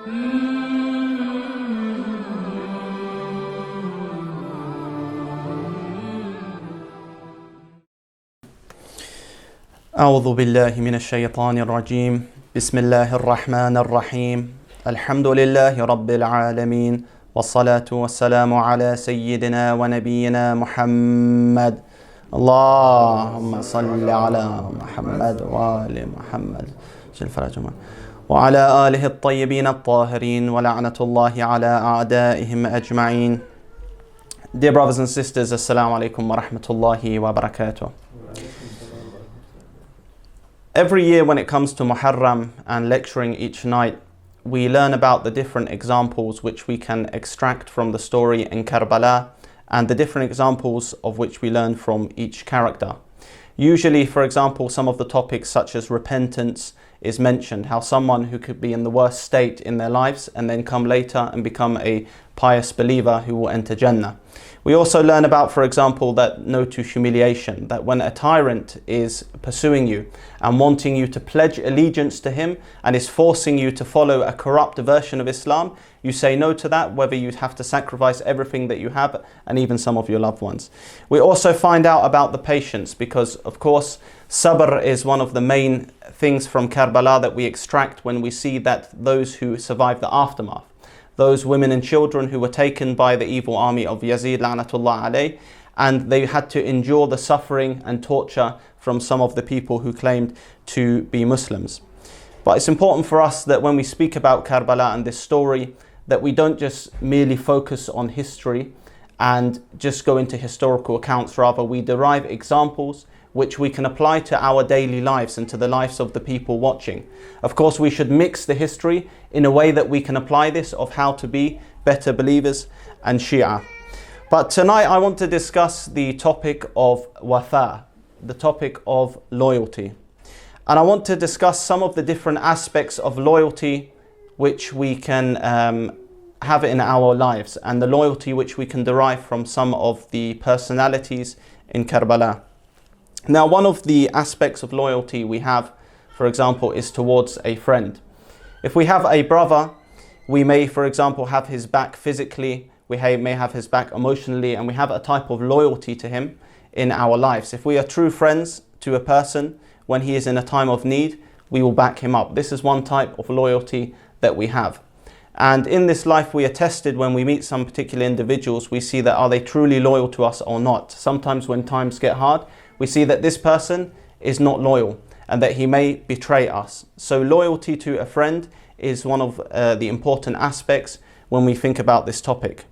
أعوذ بالله من الشيطان الرجيم بسم الله الرحمن الرحيم الحمد لله رب العالمين والصلاة والسلام على سيدنا ونبينا محمد اللهم صل على محمد وآل محمد وعلى آله الطيبين الطاهرين ولعنة الله على أعدائهم أجمعين. Dear brothers and sisters, Assalamu alaikum wa rahmatullahi wa barakatuh. Every year when it comes to Muharram and lecturing each night, we learn about the different examples which we can extract from the story in Karbala and the different examples of which we learn from each character. Usually, for example, some of the topics such as repentance is mentioned, how someone who could be in the worst state in their lives and then come later and become a pious believer who will enter Jannah. We also learn about, for example, that no to humiliation, that when a tyrant is pursuing you and wanting you to pledge allegiance to him and is forcing you to follow a corrupt version of Islam, you say no to that, whether you have to sacrifice everything that you have and even some of your loved ones. We also find out about the patience because, of course, sabr is one of the main things from Karbala that we extract when we see that those who survive the aftermath, those women and children who were taken by the evil army of Yazid la'natullah alayh, and they had to endure the suffering and torture from some of the people who claimed to be Muslims. But it's important for us that when we speak about Karbala and this story, that we don't just merely focus on history and just go into historical accounts. Rather, we derive examples which we can apply to our daily lives and to the lives of the people watching. Of course, we should mix the history in a way that we can apply this of how to be better believers and Shia. But tonight I want to discuss the topic of wafa, the topic of loyalty. And I want to discuss some of the different aspects of loyalty which we can have in our lives and the loyalty which we can derive from some of the personalities in Karbala. Now, one of the aspects of loyalty we have, for example, is towards a friend. If we have a brother, we may, for example, have his back physically, we may have his back emotionally, and we have a type of loyalty to him in our lives. If we are true friends to a person, when he is in a time of need, we will back him up. This is one type of loyalty that we have. And in this life, we are tested when we meet some particular individuals. We see that are they truly loyal to us or not. Sometimes when times get hard, we see that this person is not loyal and that he may betray us. So loyalty to a friend is one of the important aspects when we think about this topic.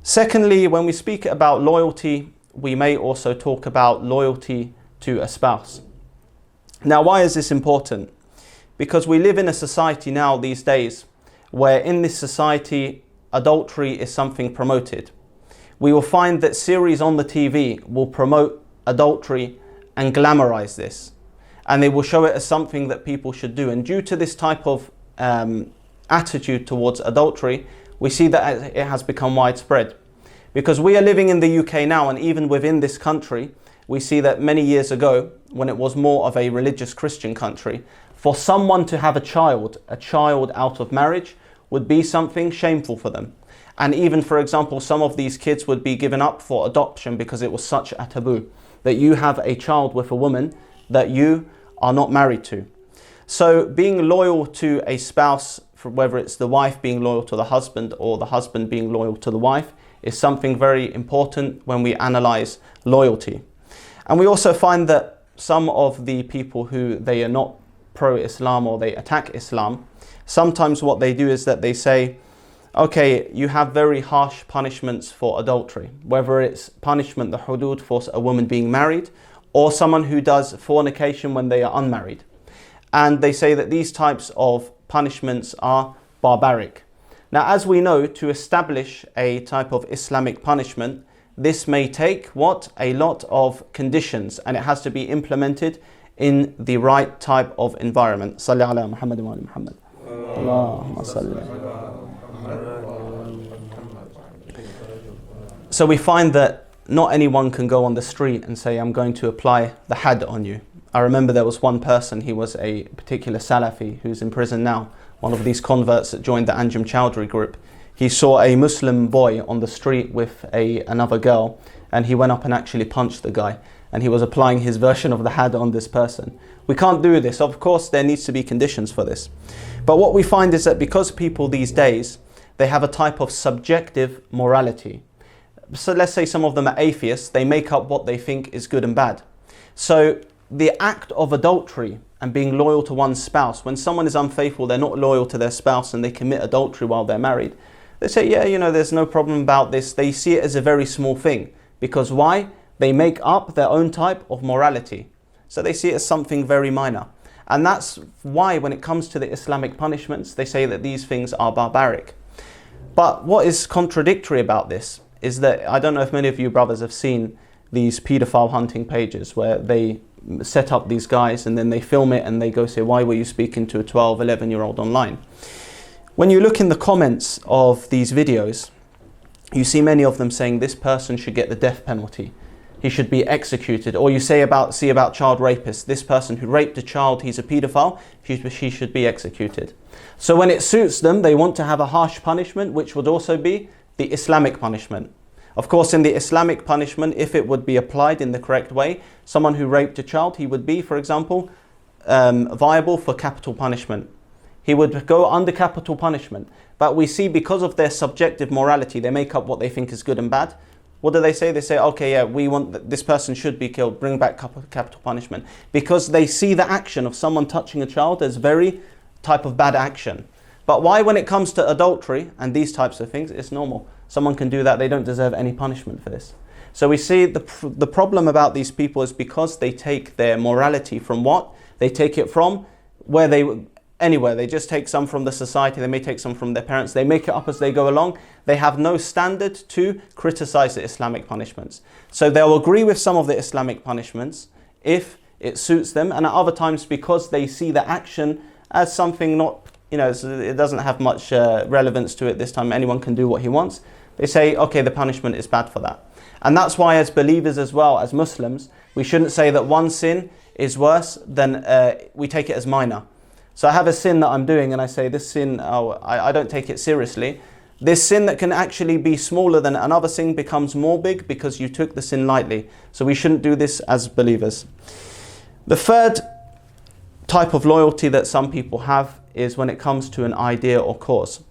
Secondly, when we speak about loyalty, we may also talk about loyalty to a spouse. Now, why is this important? Because we live in a society now these days where in this society adultery is something promoted. We will find that series on the TV will promote adultery and glamorize this, and they will show it as something that people should do. And due to this type of attitude towards adultery, we see that it has become widespread. Because we are living in the UK now, and even within this country, we see that many years ago, when it was more of a religious Christian country, for someone to have a child out of marriage would be something shameful for them. And even, for example, some of these kids would be given up for adoption because it was such a taboo that you have a child with a woman that you are not married to. So being loyal to a spouse, whether it's the wife being loyal to the husband or the husband being loyal to the wife, is something very important when we analyze loyalty. And we also find that some of the people who they are not pro-Islam or they attack Islam, sometimes what they do is that they say, okay, you have very harsh punishments for adultery, whether it's punishment, the hudud for a woman being married, or someone who does fornication when they are unmarried. And they say that these types of punishments are barbaric. Now, as we know, to establish a type of Islamic punishment, this may take a lot of conditions, and it has to be implemented in the right type of environment. Salli ala Muhammad wa ali Muhammad. Allahumma salli. So we find that not anyone can go on the street and say, I'm going to apply the had on you. I remember there was one person, he was a particular Salafi who's in prison now. one of these converts that joined the Anjem Chowdhury group. He saw a Muslim boy on the street with another girl, and he went up and actually punched the guy, and he was applying his version of the had on this person. We can't do this. Of course, there needs to be conditions for this. But what we find is that because people these days, they have a type of subjective morality. So let's say some of them are atheists, they make up what they think is good and bad. So the act of adultery and being loyal to one's spouse, when someone is unfaithful, they're not loyal to their spouse and they commit adultery while they're married, they say, yeah, you know, there's no problem about this. They see it as a very small thing. Because why? They make up their own type of morality. So they see it as something very minor. And that's why when it comes to the Islamic punishments, they say that these things are barbaric. But what is contradictory about this is that, I don't know if many of you brothers have seen these paedophile hunting pages where they set up these guys and then they film it and they go say, why were you speaking to a 12, 11-year-old online? When you look in the comments of these videos, you see many of them saying this person should get the death penalty. He should be executed. Or you see about child rapists, this person who raped a child, he's a paedophile, he should be executed. So when it suits them, they want to have a harsh punishment, which would also be the Islamic punishment. Of course, in the Islamic punishment, if it would be applied in the correct way, someone who raped a child, he would be, for example, viable for capital punishment. He would go under capital punishment. But we see because of their subjective morality, they make up what they think is good and bad. What do they say? They say, okay, yeah, we want this person should be killed, bring back capital punishment. Because they see the action of someone touching a child as very type of bad action. But why when it comes to adultery and these types of things, it's normal. Someone can do that, they don't deserve any punishment for this. So we see the problem about these people is because they take their morality from what? They take it from anywhere. They just take some from the society, they may take some from their parents, they make it up as they go along. They have no standard to criticize the Islamic punishments. So they'll agree with some of the Islamic punishments if it suits them, and at other times because they see the action as something not, it doesn't have much relevance to it this time, anyone can do what he wants. They say, okay, the punishment is bad for that. And that's why as believers as well, as Muslims, we shouldn't say that one sin is worse than we take it as minor. So I have a sin that I'm doing and I say this sin, I don't take it seriously. This sin that can actually be smaller than another sin becomes more big because you took the sin lightly. So we shouldn't do this as believers. The third type of loyalty that some people have is when it comes to an idea or cause.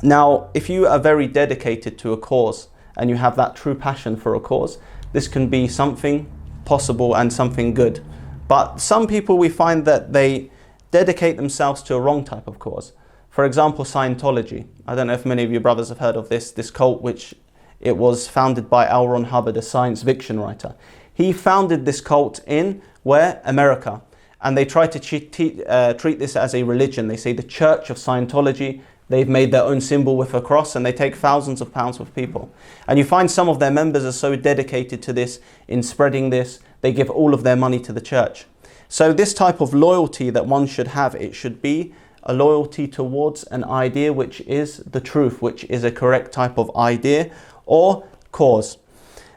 Now, if you are very dedicated to a cause and you have that true passion for a cause, this can be something possible and something good. But some people, we find that they dedicate themselves to a wrong type of cause. For example, Scientology. I don't know if many of you brothers have heard of this cult, which it was founded by L. Ron Hubbard, a science fiction writer. He founded this cult in America. And they try to treat this as a religion. They say the Church of Scientology. They've made their own symbol with a cross and they take thousands of pounds with people. And you find some of their members are so dedicated to this, in spreading this, they give all of their money to the church. So this type of loyalty that one should have, it should be a loyalty towards an idea which is the truth, which is a correct type of idea or cause.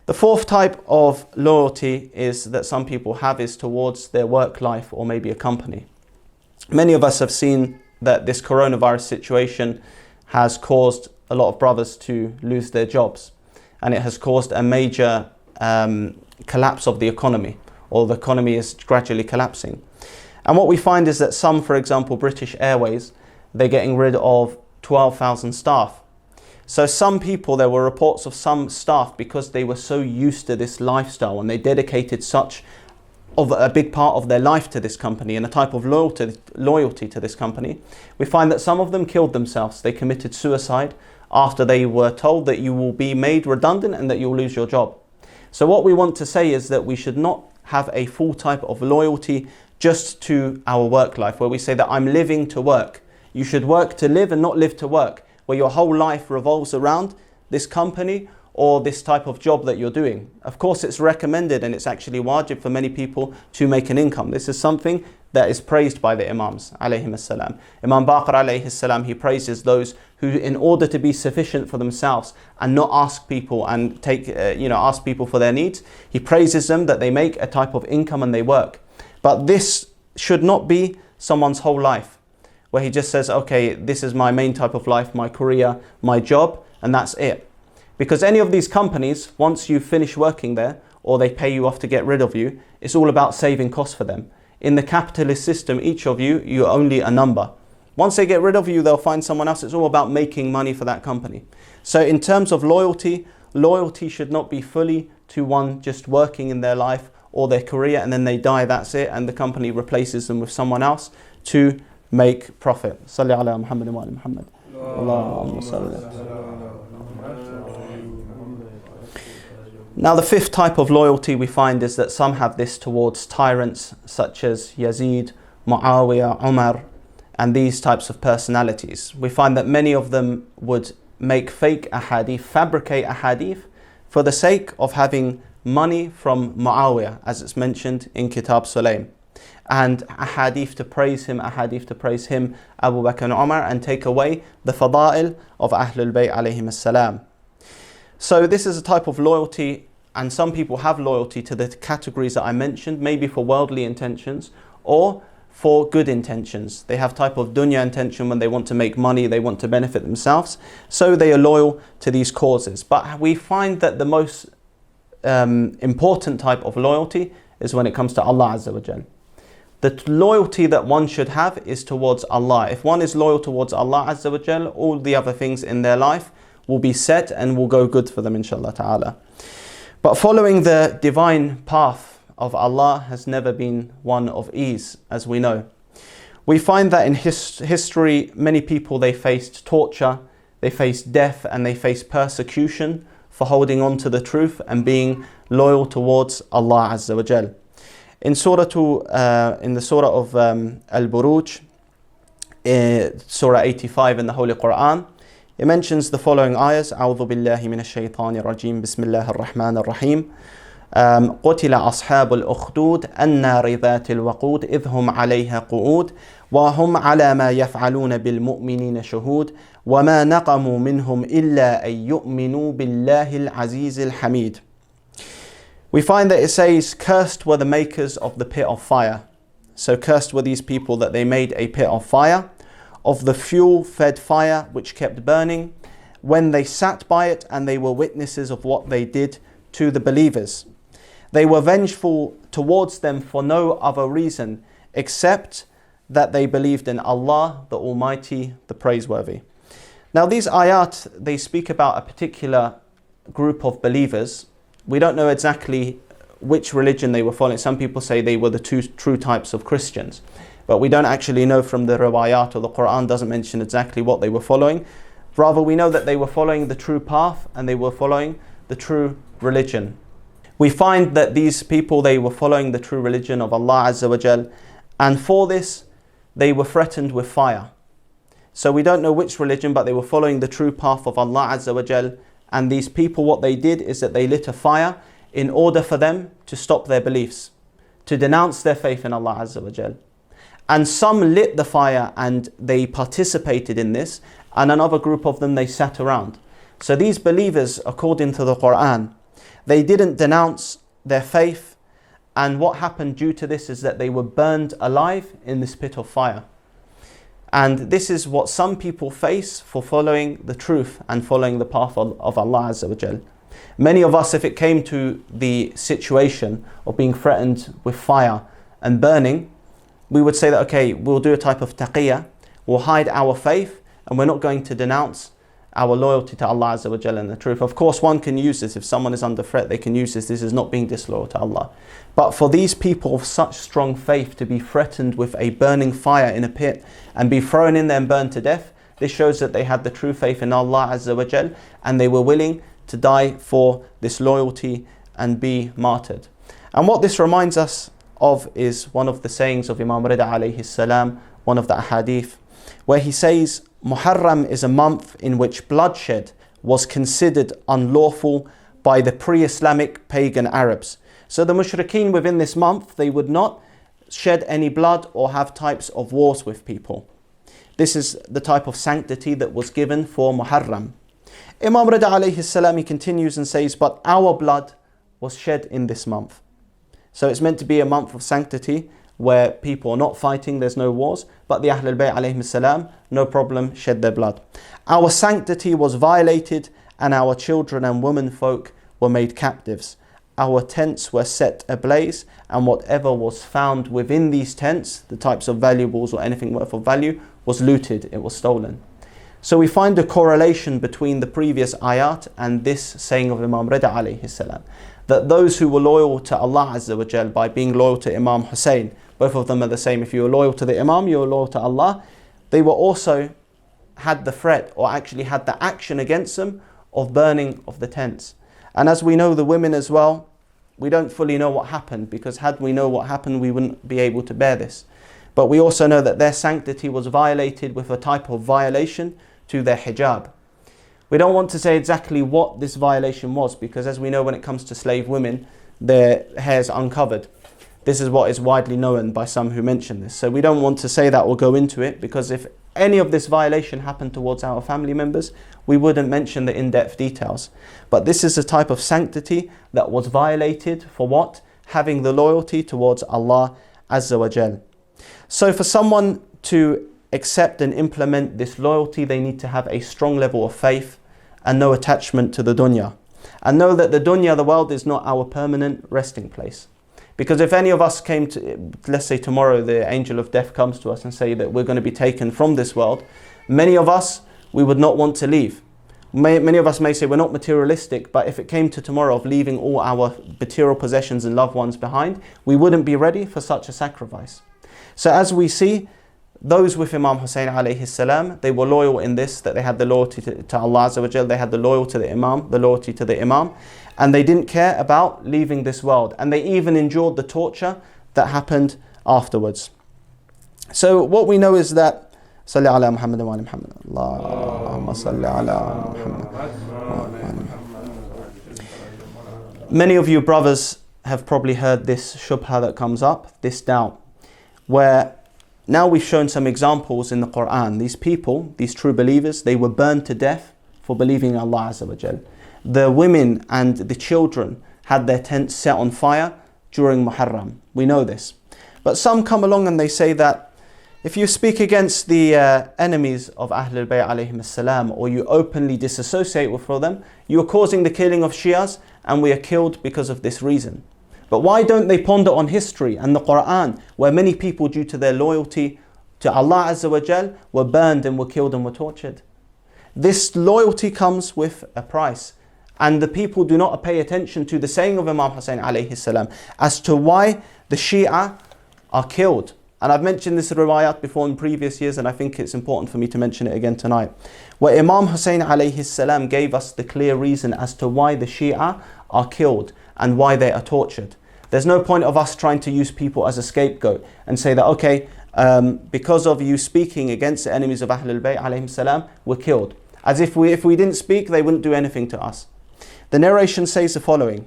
The fourth type of loyalty is that some people have is towards their work life or maybe a company. Many of us have seen that this coronavirus situation has caused a lot of brothers to lose their jobs, and it has caused a major collapse of the economy, or the economy is gradually collapsing. And what we find is that some, for example, British Airways, they're getting rid of 12,000 staff. So some people, there were reports of some staff, because they were so used to this lifestyle and they dedicated such of a big part of their life to this company and a type of loyalty to this company, we find that some of them killed themselves. They committed suicide after they were told that you will be made redundant and that you'll lose your job. So what we want to say is that we should not have a full type of loyalty just to our work life, where we say that I'm living to work. You should work to live and not live to work, where your whole life revolves around this company or this type of job that you're doing. Of course, it's recommended and it's actually wajib for many people to make an income. This is something that is praised by the Imams, alayhim as-salam. Imam Baqir, alayhi salam, he praises those who, in order to be sufficient for themselves and not ask people and ask people for their needs, he praises them that they make a type of income and they work. But this should not be someone's whole life. where he just says, okay, this is my main type of life, my career, my job, and that's it. Because any of these companies, once you finish working there, or they pay you off to get rid of you, it's all about saving costs for them. In the capitalist system, each of you, you're only a number. Once they get rid of you, they'll find someone else. It's all about making money for that company. So in terms of loyalty, loyalty should not be fully to one just working in their life or their career, and then they die, that's it, and the company replaces them with someone else to make profit. Salli ala Muhammad wa ala Muhammad. Allahumma salli. Now the fifth type of loyalty we find is that some have this towards tyrants such as Yazid, Muawiyah, Umar, and these types of personalities. We find that many of them would make fake ahadith, fabricate ahadith for the sake of having money from Muawiyah, as it's mentioned in Kitab Sulaym. And ahadith to praise him, Abu Bakr and Umar, and take away the fada'il of Ahlul Bayt alayhim as-salam. So this is a type of loyalty, and some people have loyalty to the categories that I mentioned, maybe for worldly intentions or for good intentions. They have type of dunya intention when they want to make money, they want to benefit themselves, so they are loyal to these causes. But we find that the most important type of loyalty is when it comes to Allah Azza wa Jal. The loyalty that one should have is towards Allah. If one is loyal towards Allah Azza wa Jal, all the other things in their life will be set and will go good for them, inshallah ta'ala. But following the divine path of Allah has never been one of ease, as we know. We find that in history, many people, they faced torture, they faced death, and they faced persecution for holding on to the truth and being loyal towards Allah Azza wa Jal. In the surah of Al-Buruj, surah 85 in the Holy Quran, it mentions the following ayahs: أعوذ بالله من الشيطان الرجيم بسم الله الرحمن الرحيم قتل أصحاب الأخدود النار ذات الوقود إذ هم عليها قعود وهم على ما يفعلون بالمؤمنين شهود وما نقموا منهم إلا أن يؤمنوا بالله العزيز الحميد. We find that it says, cursed were the makers of the pit of fire. So cursed were these people that they made a pit of fire, of the fuel-fed fire which kept burning, when they sat by it and they were witnesses of what they did to the believers. They were vengeful towards them for no other reason except that they believed in Allah, the Almighty, the Praiseworthy. Now these ayat, they speak about a particular group of believers. We don't know exactly which religion they were following. Some people say they were the two true types of Christians, but we don't actually know from the riwayat, or the Quran doesn't mention exactly what they were following. Rather, we know that they were following the true path and they were following the true religion. We find that these people, they were following the true religion of Allah Azza wa Jal, and for this they were threatened with fire. So we don't know which religion, but they were following the true path of Allah Azza wa Jal, and these people, what they did is that they lit a fire in order for them to stop their beliefs, to denounce their faith in Allah Azza wa Jal. And some lit the fire and they participated in this, and another group of them, they sat around. So these believers, according to the Quran, they didn't denounce their faith, and what happened due to this is that they were burned alive in this pit of fire. And this is what some people face for following the truth and following the path of Allah Azza wa Jal. Many of us, if it came to the situation of being threatened with fire and burning, we would say that, okay, we'll do a type of taqiyya, we'll hide our faith, and we're not going to denounce our loyalty to Allah Azza wa Jalla and the truth. Of course, one can use this. If someone is under threat, they can use this. This is not being disloyal to Allah. But for these people of such strong faith to be threatened with a burning fire in a pit and be thrown in there and burned to death, this shows that they had the true faith in Allah Azza wa Jalla, and they were willing to die for this loyalty and be martyred. And what this reminds us of is one of the sayings of Imam Rida alayhi salam, one of the ahadith, where he says, Muharram is a month in which bloodshed was considered unlawful by the pre-Islamic pagan Arabs. So the mushrikeen within this month, they would not shed any blood or have types of wars with people. This is the type of sanctity that was given for Muharram. Imam Rida alayhi salam, he continues and says, but our blood was shed in this month. So it's meant to be a month of sanctity, where people are not fighting, there's no wars, but the Ahlul Bayt alayhim salam, no problem, shed their blood. Our sanctity was violated and our children and womenfolk were made captives. Our tents were set ablaze and whatever was found within these tents, the types of valuables or anything worth of value, was looted, it was stolen. So we find a correlation between the previous ayat and this saying of Imam Rida alayhi salam, that those who were loyal to Allah Azza wa Jal by being loyal to Imam Hussain, both of them are the same. If you were loyal to the Imam, you were loyal to Allah. They were also had the threat, or actually had the action against them, of burning of the tents. And as we know, the women as well, we don't fully know what happened, because had we know what happened, we wouldn't be able to bear this. But we also know that their sanctity was violated with a type of violation to their hijab. We don't want to say exactly what this violation was, because as we know, when it comes to slave women, their hair's uncovered. This is what is widely known by some who mention this. So we don't want to say that or go into it, because if any of this violation happened towards our family members, we wouldn't mention the in-depth details. But this is a type of sanctity that was violated for what? Having the loyalty towards Allah Azza wa Jal. So for someone to accept and implement this loyalty, they need to have a strong level of faith and no attachment to the dunya. And know that the dunya, the world, is not our permanent resting place. Because if any of us came to, let's say tomorrow the angel of death comes to us and say that we're going to be taken from this world, many of us, we would not want to leave. Many of us may say we're not materialistic, but if it came to tomorrow of leaving all our material possessions and loved ones behind, we wouldn't be ready for such a sacrifice. So as we see, those with Imam Hussein alayhi salam, they were loyal in this, that they had the loyalty to Allah Azza wa Jal, they had the loyalty to the Imam, the loyalty to the Imam, and they didn't care about leaving this world, and they even endured the torture that happened afterwards. So what we know is that Salli ala Muhammad wa ala Muhammad. Allahumma salli ala Muhammad. Many of you brothers have probably heard this shubha that comes up, this doubt, where now we've shown some examples in the Quran. These people, these true believers, they were burned to death for believing in Allah Azza wa Jal. The women and the children had their tents set on fire during Muharram. We know this. But some come along and they say that if you speak against the enemies of Ahlul Bayt alayhim salam, or you openly disassociate with them, you are causing the killing of Shias, and we are killed because of this reason. But why don't they ponder on history and the Quran, where many people, due to their loyalty to Allah Azza wa Jal, were burned and were killed and were tortured? This loyalty comes with a price. And the people do not pay attention to the saying of Imam Hussein alayhi salam as to why the Shia are killed. And I've mentioned this riwayat before in previous years, and I think it's important for me to mention it again tonight, where Imam Hussein alayhi salam gave us the clear reason as to why the Shia are killed and why they are tortured. There's no point of us trying to use people as a scapegoat and say that, okay, because of you speaking against the enemies of Ahlul Bayt alayhim salam, we're killed. As if we didn't speak, they wouldn't do anything to us. The narration says the following: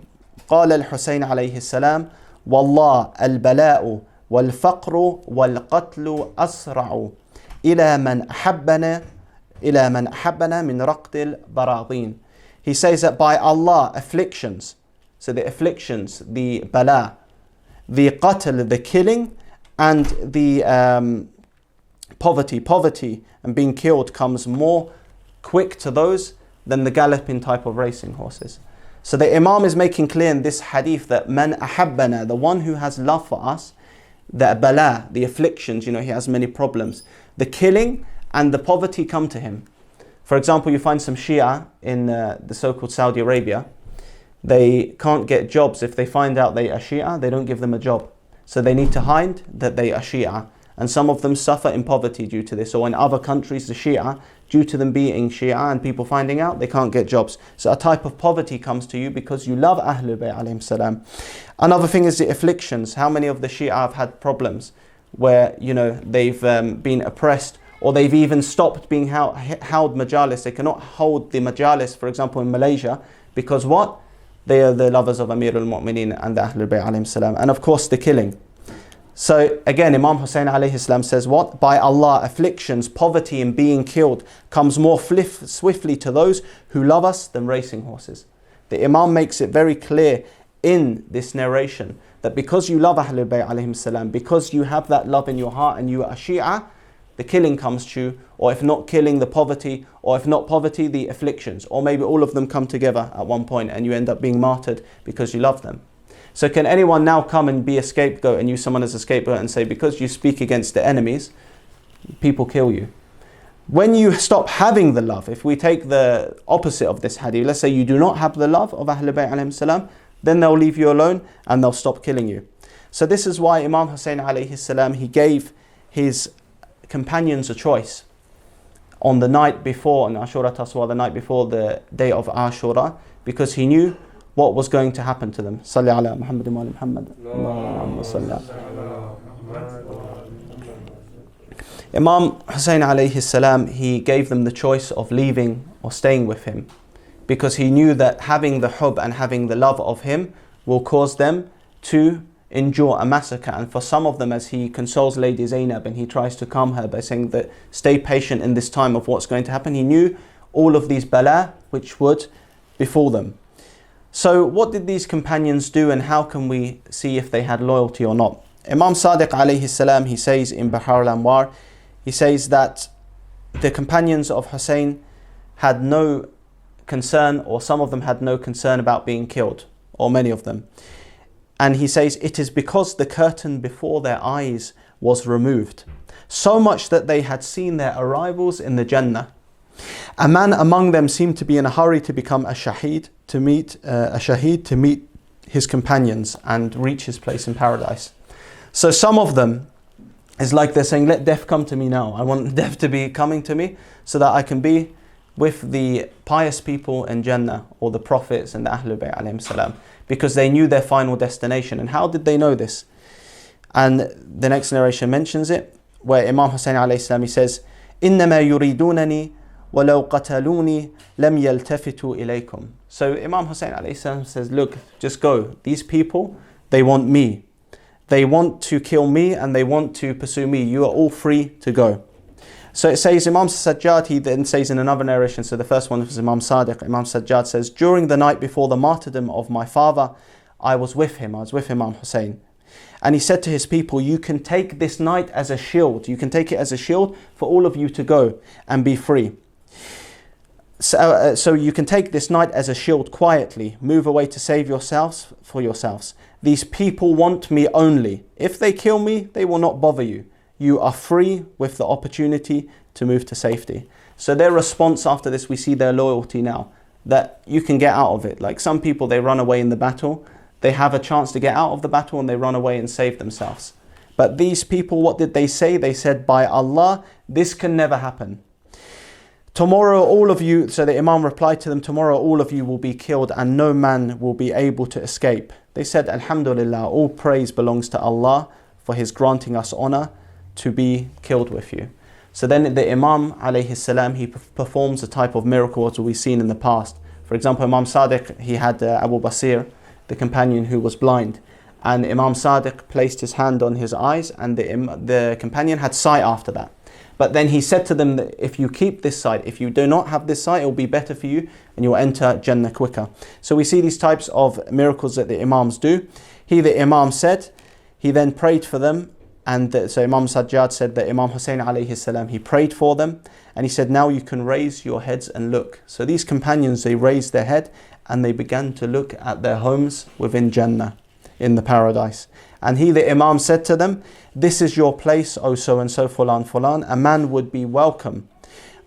قال الحسين عليه السلام والله البلاء والفقر والقتل أسرع إلى من أحبنا من رقد البراضين. He says that by Allah, afflictions, so the afflictions, the bala, the qatl, the killing, and the poverty and being killed comes more quick to those than the galloping type of racing horses. So the Imam is making clear in this hadith that man ahabbana, the one who has love for us, the bala, the afflictions, he has many problems, the killing and the poverty come to him. For example, you find some Shia in the so-called Saudi Arabia, they can't get jobs. If they find out they are Shia, they don't give them a job. So they need to hide that they are Shia. And some of them suffer in poverty due to this. Or in other countries, the Shia, due to them being Shia and people finding out, they can't get jobs. So a type of poverty comes to you because you love Ahlul Bayt alayhim salam. Another thing is the afflictions. How many of the Shia have had problems where, they've been oppressed, or they've even stopped being held majalis. They cannot hold the majalis, for example, in Malaysia, because what? They are the lovers of Amir al-Mu'mineen and the Ahlul Bayt alayhim salam. And of course the killing. So again, Imam Hussein alayhi salam says what? By Allah, afflictions, poverty and being killed comes more swiftly to those who love us than racing horses. The Imam makes it very clear in this narration that because you love Ahlul Bayt alayhim salam, because you have that love in your heart and you are a Shia, the killing comes to you, or if not killing, the poverty, or if not poverty, the afflictions, or maybe all of them come together at one point and you end up being martyred because you love them. So can anyone now come and be a scapegoat and use someone as a scapegoat and say, because you speak against the enemies, people kill you? When you stop having the love, if we take the opposite of this hadith, let's say you do not have the love of Ahlul Bayt alayhim salam, then they'll leave you alone and they'll stop killing you. So this is why Imam Hussein alayhi salam, he gave his companions a choice on the night before, on Ashura Taswa, the night before the day of Ashura, because he knew what was going to happen to them. Salli ala Muhammad wa ali Muhammad. Allahumma salli. Imam Hussein alayhi salam, he gave them the choice of leaving or staying with him, because he knew that having the hub and having the love of him will cause them to endure a massacre. And for some of them, as he consoles Lady Zainab and he tries to calm her by saying that stay patient in this time of what's going to happen, he knew all of these bala which would befall them. So what did these companions do, and how can we see if they had loyalty or not? Imam Sadiq alayhi salam, he says in Bahar al-Anwar, he says that the companions of Hussein had no concern, or some of them had no concern about being killed, or many of them. And he says, it is because the curtain before their eyes was removed, so much that they had seen their arrivals in the Jannah. A man among them seemed to be in a hurry to become a shaheed, to meet his companions and reach his place in paradise. So some of them, it's like they're saying, let death come to me now. I want death to be coming to me so that I can be with the pious people in Jannah, or the prophets and the Ahlul Bayt alayhim salam, because they knew their final destination. And how did they know this? And the next narration mentions it, where Imam Hussein alayhi salam, he says, إِنَّمَا يُرِيدُونَنِي وَلَوْ قَتَلُونِي لَمْ يَلْتَفِتُوا إِلَيْكُمْ. So Imam Hussein alayhi salam says, look, just go. These people, they want me. They want to kill me and they want to pursue me. You are all free to go. So it says, Imam Sajjad, he then says in another narration, so the first one was Imam Sadiq, Imam Sajjad says, during the night before the martyrdom of my father, I was with Imam Hussein. And he said to his people, you can take this night as a shield. You can take it as a shield for all of you to go and be free. So you can take this night as a shield quietly. Move away to save yourselves for yourselves. These people want me only. If they kill me, they will not bother you. You are free with the opportunity to move to safety. So their response after this, we see their loyalty now, that you can get out of it. Like some people, they run away in the battle. They have a chance to get out of the battle and they run away and save themselves. But these people, what did they say? They said, by Allah, this can never happen. Tomorrow all of you, so the Imam replied to them, tomorrow all of you will be killed and no man will be able to escape. They said, Alhamdulillah, all praise belongs to Allah for his granting us honor to be killed with you. So then the Imam alayhi salam, he performs a type of miracle as we've seen in the past. For example, Imam Sadiq, he had Abu Basir, the companion who was blind. And Imam Sadiq placed his hand on his eyes and the companion had sight after that. But then he said to them that if you keep this sight, if you do not have this sight, it will be better for you and you'll enter Jannah quicker. So we see these types of miracles that the Imams do. The Imam said, he then prayed for them. And so Imam Sajjad said that Imam Hussein alayhi salam, he prayed for them. And he said, now you can raise your heads and look. So these companions, they raised their head and they began to look at their homes within Jannah, in the paradise. And the Imam said to them, this is your place, O so-and-so, fulan, fulan. A man would be welcome.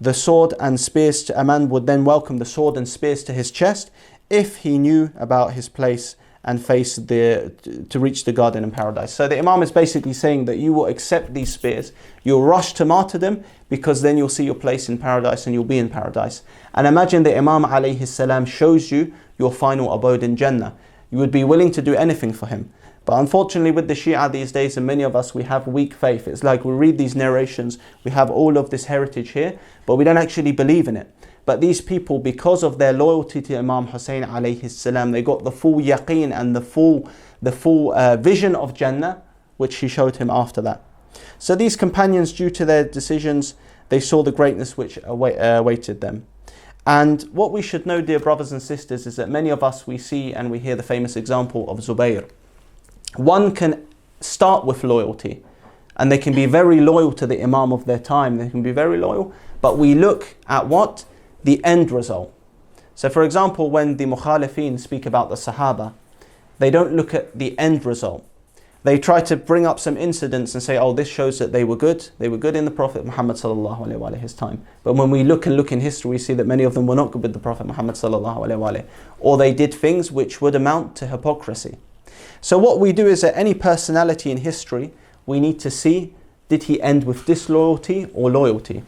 The sword and spears, a man would then welcome the sword and spears to his chest if he knew about his place and face to reach the garden in paradise. So the Imam is basically saying that you will accept these spears, you'll rush to martyrdom because then you'll see your place in paradise and you'll be in paradise. And imagine the Imam alayhi salam shows you your final abode in Jannah. You would be willing to do anything for him. But unfortunately with the Shia these days, and many of us, we have weak faith. It's like we read these narrations, we have all of this heritage here, but we don't actually believe in it. But these people, because of their loyalty to Imam Hussein alayhi salam, they got the full yaqeen and the full vision of Jannah, which he showed him after that. So these companions, due to their decisions, they saw the greatness which awaited them. And what we should know, dear brothers and sisters, is that many of us, we see and we hear the famous example of Zubayr. One can start with loyalty, and they can be very loyal to the Imam of their time. They can be very loyal, but we look at what? The end result. So for example, when the Mukhalifin speak about the Sahaba, they don't look at the end result. They try to bring up some incidents and say, oh, this shows that they were good. They were good in the Prophet Muhammad sallallahu alaihi wasallam his time. But when we look in history, we see that many of them were not good with the Prophet Muhammad sallallahu alaihi wasallam, or they did things which would amount to hypocrisy. So what we do is that any personality in history, we need to see, did he end with disloyalty or loyalty?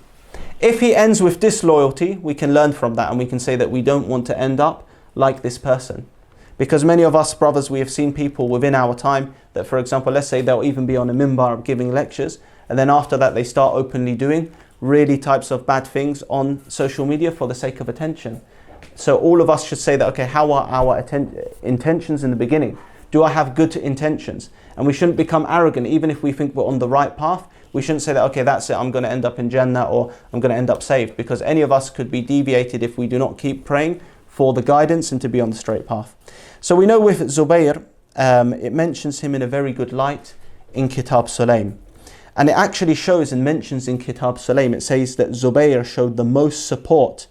If he ends with disloyalty, we can learn from that and we can say that we don't want to end up like this person. Because many of us brothers, we have seen people within our time that, for example, let's say they'll even be on a minbar giving lectures, and then after that they start openly doing really types of bad things on social media for the sake of attention. So all of us should say that, okay, how are our intentions in the beginning? Do I have good intentions? And we shouldn't become arrogant, even if we think we're on the right path. We shouldn't say that, okay, that's it, I'm going to end up in Jannah, or I'm going to end up saved, because any of us could be deviated if we do not keep praying for the guidance and to be on the straight path. So we know with Zubayr, it mentions him in a very good light in Kitab Sulaym. And it actually shows and mentions in Kitab Sulaym, it says that Zubayr showed the most support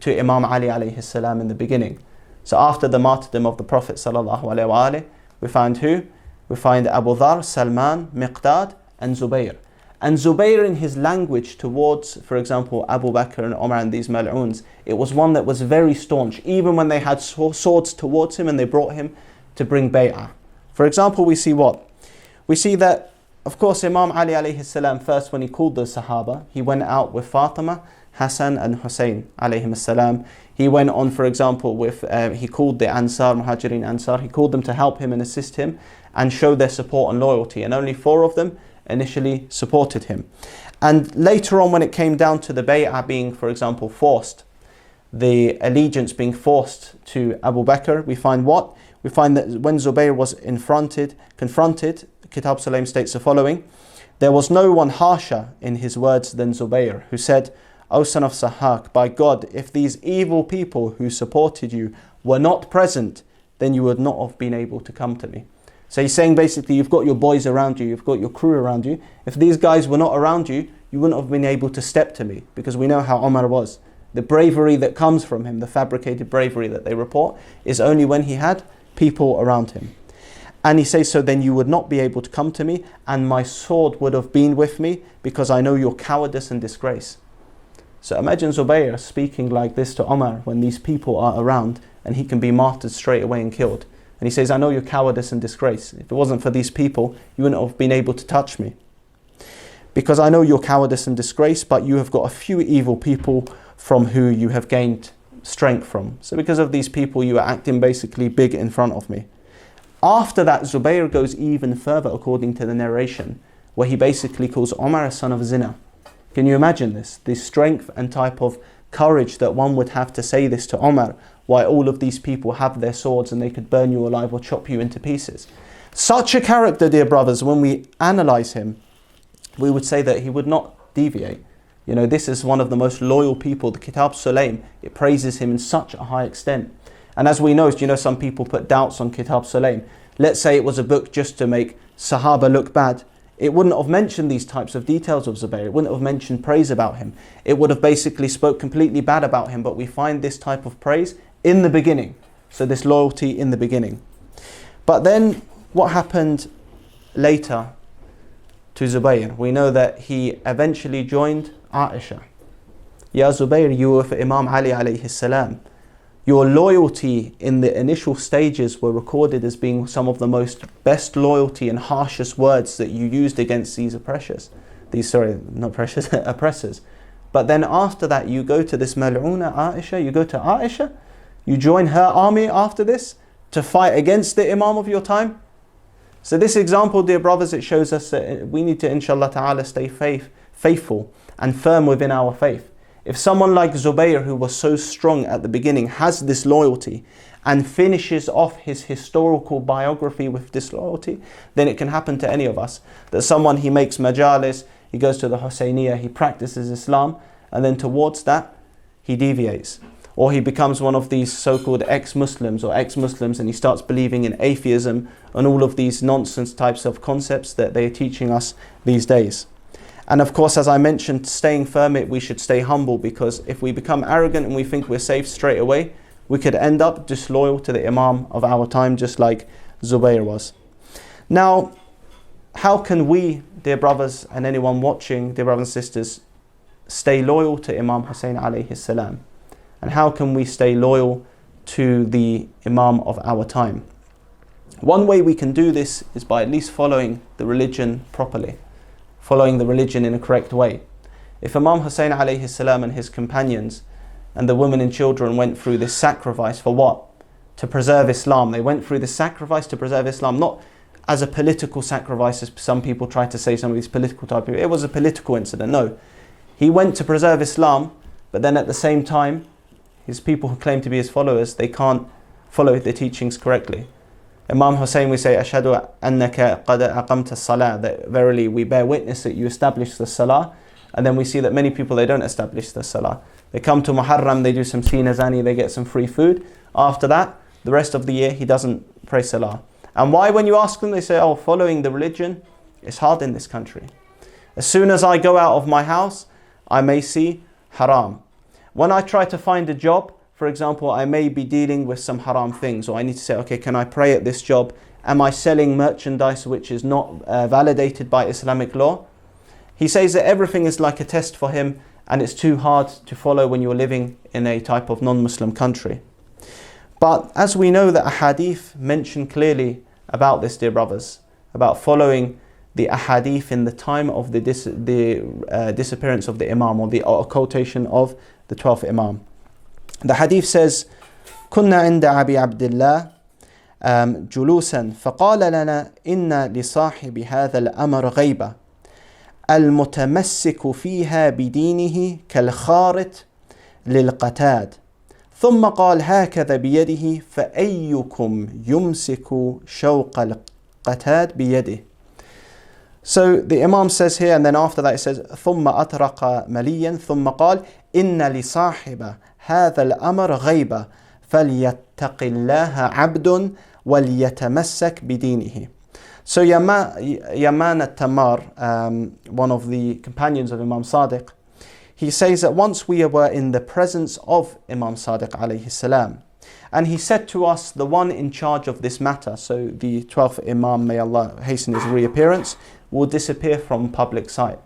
to Imam Ali alayhi salam in the beginning. So after the martyrdom of the Prophet sallallahu alaihi wasallam, we find who? We find Abu Dhar, Salman, Miqdad and Zubayr. And Zubayr, in his language towards, for example, Abu Bakr and Umar and these mal'oons, it was one that was very staunch, even when they had swords towards him and they brought him to bring bay'ah. For example, we see what? We see that, of course, Imam Ali alayhi salam, first when he called the Sahaba, he went out with Fatima, Hassan and Hussain alayhim salam. He went on, for example, with, he called the Ansar, Muhajirin Ansar, he called them to help him and assist him and show their support and loyalty. And only 4 of them initially supported him. And later on, when it came down to the bay'ah being, for example, forced, the allegiance being forced to Abu Bakr, we find what? We find that when Zubayr was confronted, Kitab Sulaym states the following: there was no one harsher in his words than Zubayr, who said, O son of Sahak, by God, if these evil people who supported you were not present, then you would not have been able to come to me. So he's saying basically, you've got your boys around you, you've got your crew around you. If these guys were not around you, you wouldn't have been able to step to me, because we know how Umar was. The bravery that comes from him, the fabricated bravery that they report, is only when he had people around him. And he says, so then you would not be able to come to me, and my sword would have been with me, because I know your cowardice and disgrace. So imagine Zubayr speaking like this to Umar when these people are around, and he can be martyred straight away and killed. And he says, I know your cowardice and disgrace. If it wasn't for these people, you wouldn't have been able to touch me. Because I know your cowardice and disgrace, but you have got a few evil people from who you have gained strength from. So because of these people, you are acting basically big in front of me. After that, Zubayr goes even further, according to the narration, where he basically calls Umar a son of zina. Can you imagine this? The strength and type of courage that one would have to say this to Umar, why all of these people have their swords and they could burn you alive or chop you into pieces. Such a character, dear brothers, when we analyze him, we would say that he would not deviate. You know, this is one of the most loyal people. The Kitab Sulaym, it praises him in such a high extent. And as we know, you know, some people put doubts on Kitab Sulaym. Let's say it was a book just to make Sahaba look bad. It wouldn't have mentioned these types of details of Zubayr. It wouldn't have mentioned praise about him. It would have basically spoke completely bad about him. But we find this type of praise in the beginning. So this loyalty in the beginning. But then what happened later to Zubayr? We know that he eventually joined Aisha. Ya Zubayr, you were for Imam Ali alayhi salam. Your loyalty in the initial stages were recorded as being some of the most best loyalty and harshest words that you used against these oppressors. Oppressors. But then after that, you go to this mal'una Aisha, you go to Aisha, you join her army after this to fight against the Imam of your time. So this example, dear brothers, it shows us that we need to, inshallah ta'ala, stay faithful and firm within our faith. If someone like Zubayr, who was so strong at the beginning, has this loyalty and finishes off his historical biography with disloyalty, then it can happen to any of us. That someone, he makes majalis, he goes to the Hussainiyah, he practices Islam, and then towards that, he deviates. Or he becomes one of these so-called ex-Muslims and he starts believing in atheism and all of these nonsense types of concepts that they are teaching us these days. And of course, as I mentioned, staying firm, we should stay humble, because if we become arrogant and we think we're safe straight away, we could end up disloyal to the Imam of our time, just like Zubayr was. Now, how can we, dear brothers and anyone watching, dear brothers and sisters, stay loyal to Imam Hussain alayhi salam? And how can we stay loyal to the Imam of our time? One way we can do this is by at least following the religion properly, following the religion in a correct way. If Imam Hussain alayhi salam and his companions and the women and children went through this sacrifice for what? To preserve Islam. They went through this sacrifice to preserve Islam, not as a political sacrifice, as some people try to say, some of these political type people. It was a political incident. No. He went to preserve Islam, but then at the same time, his people who claim to be his followers, they can't follow the teachings correctly. Imam Hussain, we say, Ashhadu annaka qad aqamta as-salah, that verily we bear witness that you establish the salah. And then we see that many people, they don't establish the salah. They come to Muharram, they do some sinazani, they get some free food. After that, the rest of the year, he doesn't pray salah. And why, when you ask them, they say, oh, following the religion is hard in this country. As soon as I go out of my house, I may see haram. When I try to find a job, for example, I may be dealing with some haram things, or I need to say, okay, can I pray at this job? Am I selling merchandise which is not validated by Islamic law? He says that everything is like a test for him, and it's too hard to follow when you're living in a type of non-Muslim country. But as we know, that ahadith mention clearly about this, dear brothers, about following the ahadith in the time of the disappearance of the Imam, or the occultation of the 12th Imam. The hadith says, كنا عند أبي عبد الله جلوسا فقال لنا إن لصاحب هذا الأمر غيبة المتمسك فيها بدينه كالخارط للقتاد ثم قال هكذا بيده فأيكم يمسك شوق القتاد بيده. So the Imam says here, and then after that it says ثم أطرق مليا ثم قال إن لصاحب هذا الأمر غيبة فليتق الله عبد وليتمسك بدينه. So Yaman al-Tamar, one of the companions of Imam Sadiq, he says that once we were in the presence of Imam Sadiq alayhi salam, and he said to us, the one in charge of this matter, so the 12th Imam, may Allah hasten his reappearance, will disappear from public sight.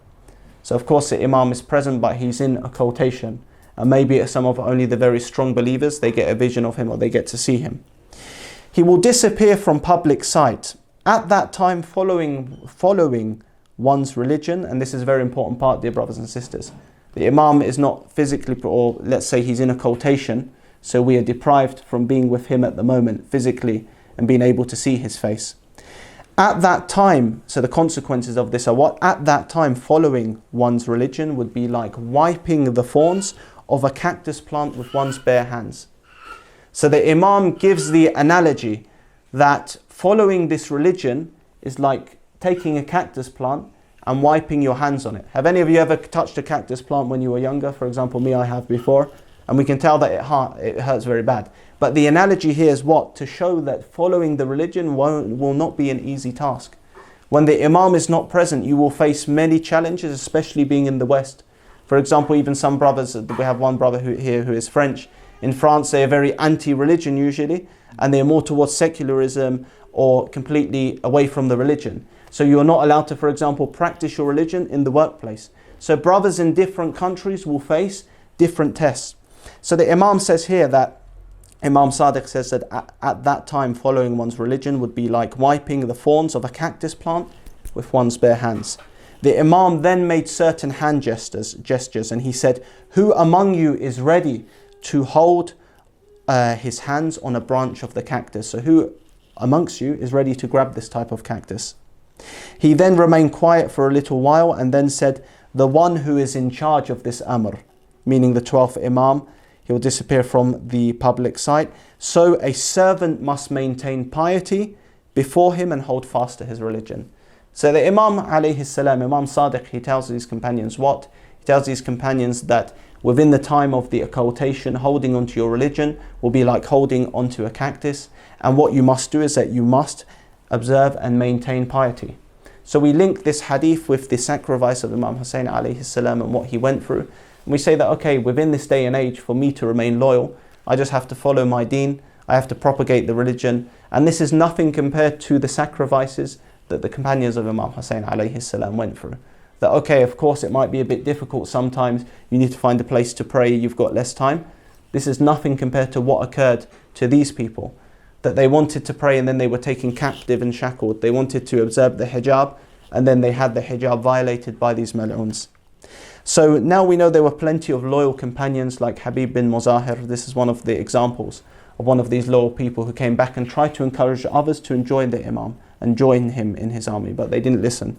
So of course the Imam is present, but he's in occultation, and maybe some of only the very strong believers, they get a vision of him or they get to see him. He will disappear from public sight. At that time, following one's religion, and this is a very important part, dear brothers and sisters. The Imam is not physically, or let's say he's in occultation, so we are deprived from being with him at the moment physically and being able to see his face. At that time, so the consequences of this are what? At that time, following one's religion would be like wiping the thorns of a cactus plant with one's bare hands. So the Imam gives the analogy that following this religion is like taking a cactus plant and wiping your hands on it. Have any of you ever touched a cactus plant when you were younger? For example, me, I have before. And we can tell that it hurts very bad. But the analogy here is what? To show that following the religion will not be an easy task. When the Imam is not present, you will face many challenges, especially being in the West. For example, even some brothers, we have one brother here who is French. In France, they are very anti-religion usually, and they are more towards secularism or completely away from the religion. So you are not allowed to, for example, practice your religion in the workplace. So brothers in different countries will face different tests. So the Imam says here that, Imam Sadiq says that at that time following one's religion would be like wiping the thorns of a cactus plant with one's bare hands. The Imam then made certain hand gestures, and he said, who among you is ready to hold his hands on a branch of the cactus? So who amongst you is ready to grab this type of cactus? He then remained quiet for a little while and then said, the one who is in charge of this amr, meaning the 12th Imam, he will disappear from the public sight. So a servant must maintain piety before him and hold fast to his religion. So the Imam alayhi salam, Imam Sadiq, he tells these companions what? He tells these companions that within the time of the occultation, holding onto your religion will be like holding onto a cactus. And what you must do is that you must observe and maintain piety. So we link this hadith with the sacrifice of Imam Hussain alayhi salam and what he went through. And we say that, okay, within this day and age, for me to remain loyal, I just have to follow my deen, I have to propagate the religion. And this is nothing compared to the sacrifices that the companions of Imam Hussain alayhi salam went through. That, okay, of course it might be a bit difficult sometimes, you need to find a place to pray, you've got less time. This is nothing compared to what occurred to these people. That they wanted to pray and then they were taken captive and shackled. They wanted to observe the hijab and then they had the hijab violated by these mal'uns. So now we know there were plenty of loyal companions like Habib bin Muzahir. This is one of the examples of one of these loyal people who came back and tried to encourage others to join the Imam and join him in his army, but they didn't listen.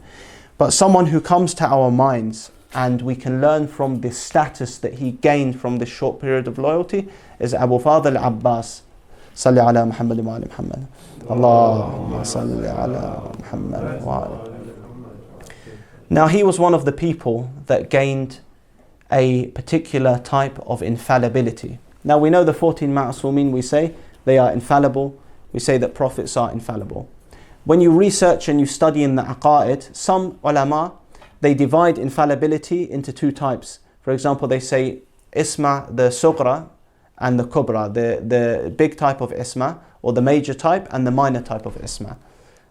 But someone who comes to our minds and we can learn from the status that he gained from this short period of loyalty is Abu Fadhl Abbas. Salli ala Muhammad wa ala Muhammad. Allahumma salli ala Muhammad wa ala. Now he was one of the people that gained a particular type of infallibility. Now we know the 14 Ma'asumin, we say they are infallible. We say that prophets are infallible. When you research and you study in the aqa'id, some ulama, they divide infallibility into two types. For example, they say isma, the sughra, and the kubra, the big type of isma, or the major type, and the minor type of isma,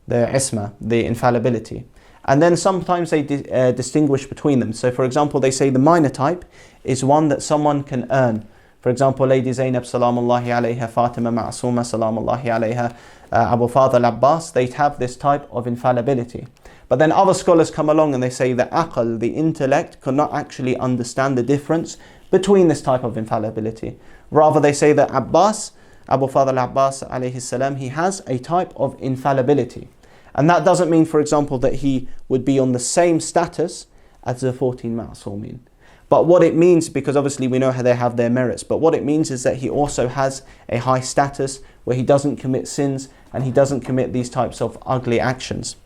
the infallibility. And then sometimes they distinguish between them. So for example, they say the minor type is one that someone can earn. For example, Lady Zainab salamullahi alayha, Fatima Ma'asuma salamullahi alayha, Abu Fadhl Abbas, they have this type of infallibility. But then other scholars come along and they say the aql, the intellect, cannot actually understand the difference between this type of infallibility. Rather, they say that Abbas, Abu Fadhl Abbas alayhi salam, he has a type of infallibility. And that doesn't mean, for example, that he would be on the same status as the 14 Ma'asumin. But what it means, because obviously we know how they have their merits, but what it means is that he also has a high status where he doesn't commit sins and he doesn't commit these types of ugly actions.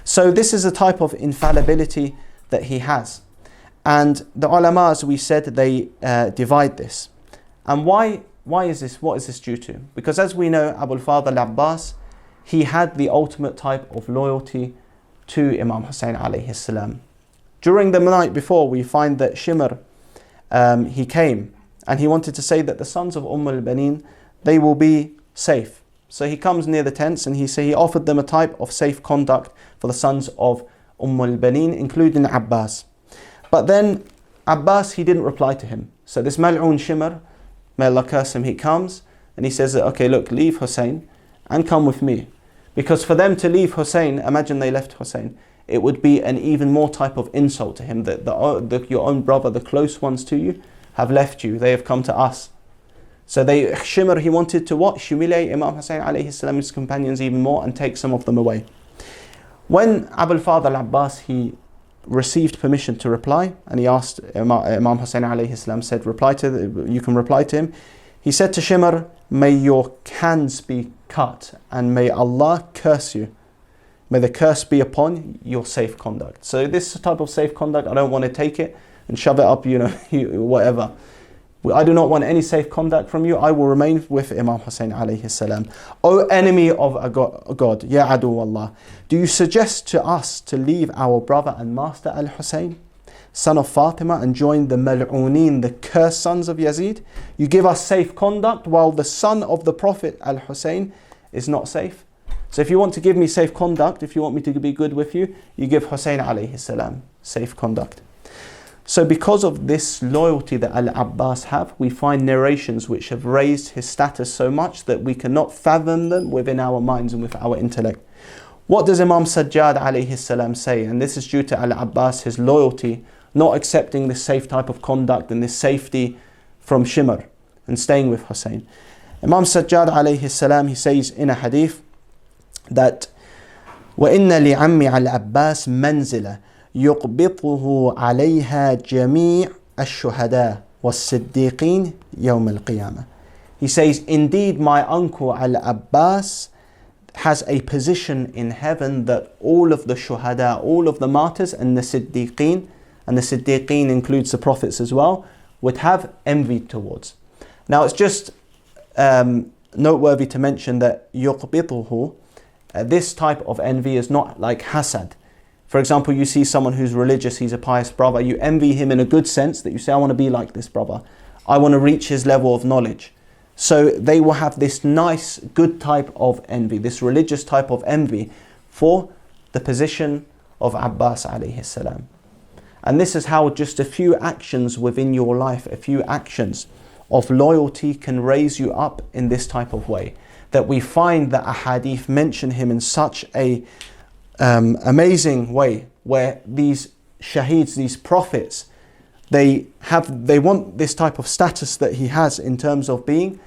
So this is a type of infallibility that he has. And the ulama, as we said, they divide this. And why is this? What is this due to? Because as we know, Abu Fadhl Abbas, he had the ultimate type of loyalty to Imam Hussain alayhi salam. During the night before, we find that Shimr, he came and he wanted to say that the sons of al-Banin, they will be safe. So he comes near the tents and he offered them a type of safe conduct for the sons of al-Banin, including Abbas. But then Abbas, he didn't reply to him. So this mal'un Shimr, may Allah curse him, he comes and he says, okay, look, leave Hussain and come with me. Because for them to leave Hussain, imagine they left Hussain, it would be an even more type of insult to him that your own brother, the close ones to you, have left you. They have come to us. So Shimr, he wanted to what? Humiliate Imam Hussain alayhi salam, his companions even more and take some of them away. When Abu Fadhl Abbas, he received permission to reply and he asked Imam Hussain alayhi salam, said, you can reply to him. He said to Shimr, may your hands be cut and may Allah curse you. May the curse be upon your safe conduct. So this type of safe conduct, I don't want to take it and shove it up, whatever. I do not want any safe conduct from you. I will remain with Imam Hussain alayhi salam. O enemy of God, Ya Adu Allah, do you suggest to us to leave our brother and master Al-Hussain, son of Fatima, and join the Mal'unin, the cursed sons of Yazid? You give us safe conduct while the son of the Prophet Al-Hussain is not safe. So if you want to give me safe conduct, if you want me to be good with you, you give Hussain alayhi salam safe conduct. So because of this loyalty that Al-Abbas have, we find narrations which have raised his status so much that we cannot fathom them within our minds and with our intellect. What does Imam Sajjad alayhi salam say? And this is due to Al-Abbas, his loyalty, not accepting this safe type of conduct and this safety from Shimr and staying with Hussain. Imam Sajjad alayhi salam, he says in a hadith that وَإِنَّ لِعَمِّ الْعَبَّاسِ مَنْزِلَةً يُقْبِطُهُ عَلَيْهَا جَمِيعَ الشُّهَدَاءِ وَالصِّدِّيقِينَ يَوْمَ الْقِيَامَةِ. He says, indeed my uncle Al-Abbas has a position in heaven that all of the shuhada, all of the martyrs and the siddiqeen includes the prophets as well, would have envy towards. Now it's just noteworthy to mention that يُقْبِضُهُ, this type of envy is not like hasad. For example, you see someone who's religious, he's a pious brother, you envy him in a good sense, that you say, I want to be like this brother. I want to reach his level of knowledge. So they will have this nice, good type of envy, this religious type of envy for the position of Abbas alayhi salam. And this is how just a few actions within your life, a few actions of loyalty can raise you up in this type of way. That we find that ahadith mention him in such a amazing way, where these shaheeds, these prophets, they want this type of status that he has in terms of being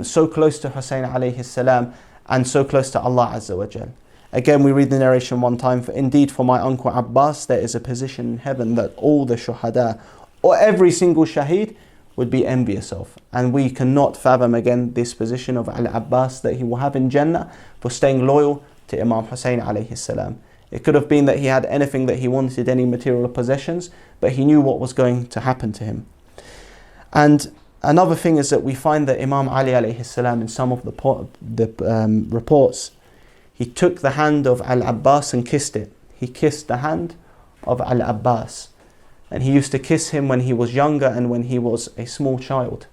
so close to Hussain alayhi salam and so close to Allah Azza wa Jal. Again, we read the narration one time, indeed for my uncle Abbas there is a position in heaven that all the shuhada, or every single shaheed, would be envious of. And we cannot fathom again this position of Al-Abbas that he will have in Jannah for staying loyal to Imam Hussein alayhi salam. It could have been that he had anything that he wanted, any material possessions, but he knew what was going to happen to him. And another thing is that we find that Imam Ali alayhi salam, in some of the reports, he took the hand of Al-Abbas and kissed it. He kissed the hand of Al-Abbas. And he used to kiss him when he was younger and when he was a small child.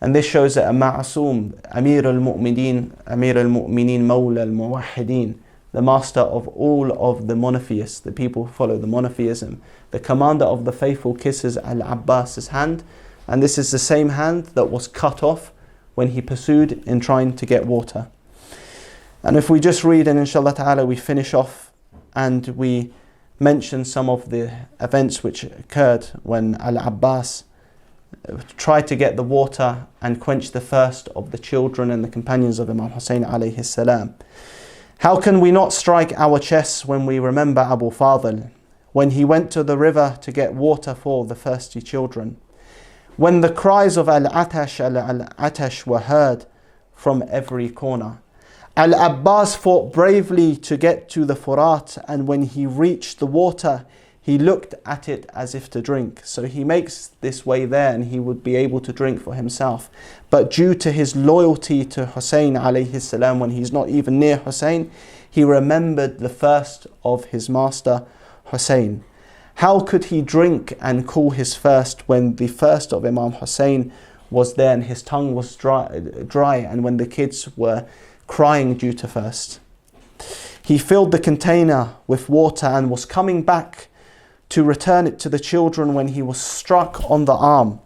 And this shows that a ma'asum, Amir al-Mu'mineen, Mawla al-Muwahhideen, the master of all of the monotheists, the people who follow the monotheism, the commander of the faithful, kisses Al-Abbas's hand. And this is the same hand that was cut off when he pursued in trying to get water. And if we just read, and inshallah ta'ala we finish off, and we mention some of the events which occurred when Al-Abbas tried to get the water and quench the thirst of the children and the companions of Imam Hussein alayhi salam. How can we not strike our chests when we remember Abu Fadhl, when he went to the river to get water for the thirsty children? When the cries of Al-Atash were heard from every corner. Al-Abbas fought bravely to get to the Furat, and when he reached the water, he looked at it as if to drink. So he makes this way there and he would be able to drink for himself. But due to his loyalty to Hussein alayhi salam, when he's not even near Hussein, he remembered the thirst of his master Hussein. How could he drink and cool his thirst when the thirst of Imam Hussein was there and his tongue was dry, and when the kids were crying due to thirst? He filled the container with water and was coming back to return it to the children when he was struck on the arm,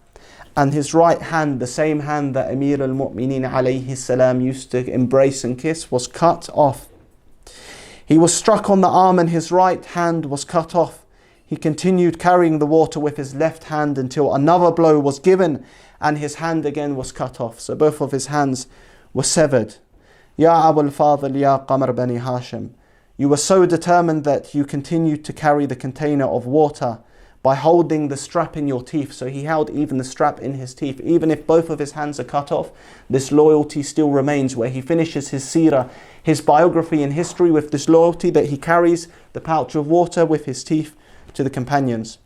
and his right hand, the same hand that Amir al-Mu'mineen alayhi salam used to embrace and kiss, was cut off. He was struck on the arm and his right hand was cut off. He continued carrying the water with his left hand until another blow was given and his hand again was cut off. So both of his hands were severed. Ya Abul Fadhl, Ya Qamar Bani Hashim, you were so determined that you continued to carry the container of water by holding the strap in your teeth. So he held even the strap in his teeth. Even if both of his hands are cut off, this loyalty still remains, where he finishes his seerah, his biography and history, with this loyalty that he carries the pouch of water with his teeth to the companions.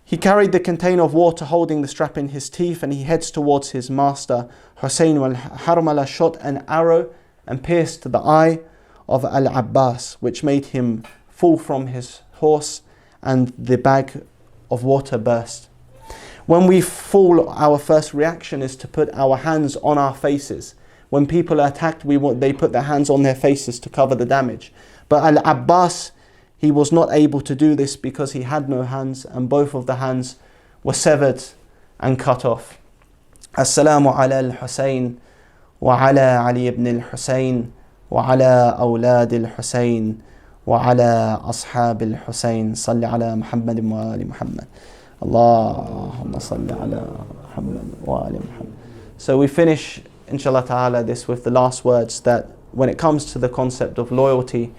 He carried the container of water holding the strap in his teeth, and he heads towards his master. Hussein al-Harmala shot an arrow and pierced the eye of Al-Abbas, which made him fall from his horse, and the bag of water burst. When we fall, our first reaction is to put our hands on our faces. When people are attacked, they put their hands on their faces to cover the damage. But Al-Abbas, he was not able to do this because he had no hands, and both of the hands were severed and cut off. Assalamu ala al-Hussein wa ala Ali ibn al-Hussein wa ala awlad al-Hussein wa ala ashab al-Hussein. Salli ala Muhammad wa ali Muhammad. Allahumma salli ala Muhammad wa ali Muhammad. So we finish, inshallah ta'ala, this with the last words, that when it comes to the concept of loyalty,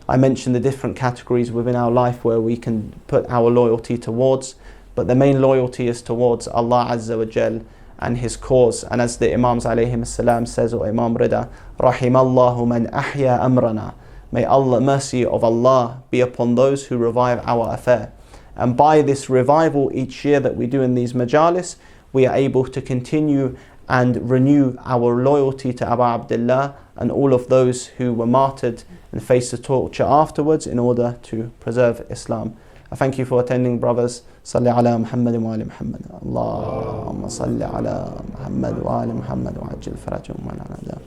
I mentioned the different categories within our life where we can put our loyalty towards, but the main loyalty is towards Allah Azza wa Jal and His cause. And as the Imams alayhim salam says, or Imam Rida, Rahimallahu man ahya amrana. May Allah, mercy of Allah, be upon those who revive our affair. And by this revival each year that we do in these majalis, we are able to continue and renew our loyalty to Abu Abdullah and all of those who were martyred and faced the torture afterwards in order to preserve Islam. I thank you for attending, brothers. Salli ala Muhammad wa ali Muhammad. Allahumma salli ala Muhammad wa ali Muhammad wa ajil farajahum wa ala